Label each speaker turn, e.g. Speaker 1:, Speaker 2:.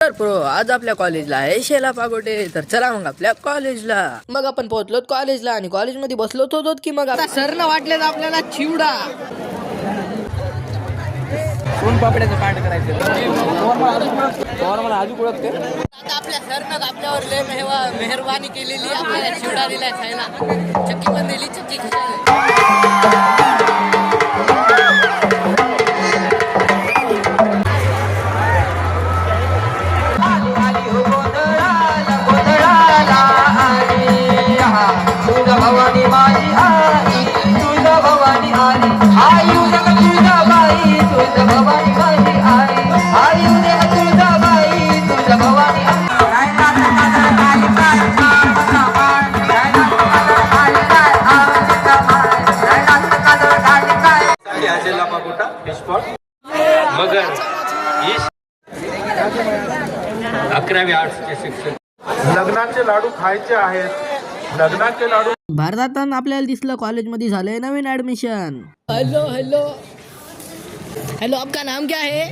Speaker 1: तर प्रो आज आपल्या कॉलेजला आहे शेला पागोटे. तर चला मग आपल्या कॉलेजला. मग आपण पोहोचलो कॉलेजला आणि कॉलेजमध्ये बसलो होतो की मग आता सरनं वाटलेलं आपल्याला चिवडा
Speaker 2: सोन पापड्याचं कांड करायचं. मला आजू ओळखते.
Speaker 1: आता आपल्या सरनं आपल्यावर लय मेहरबानी केलेली, आपल्याला चिवडा दिलाय खायला. चक्की पण दिली, चक्की खायला.
Speaker 3: भवानी माझी आई तुझ भवानी आई आई उद्या तुझा बाई तुझ भवानी माझी आई आई उद्या तुझा बाई तुझ भवानी
Speaker 4: मगर 11वी आर्ट्सचे शिक्षक.
Speaker 5: लग्नाचे लाडू खायचे आहेत. लग्नाचे लाडू
Speaker 1: भारतात आपल्याला दिसलं कॉलेजमध्ये झालंय नवीन ऍडमिशन. हेलो हेलो हेलो, आपका नाम क्या है?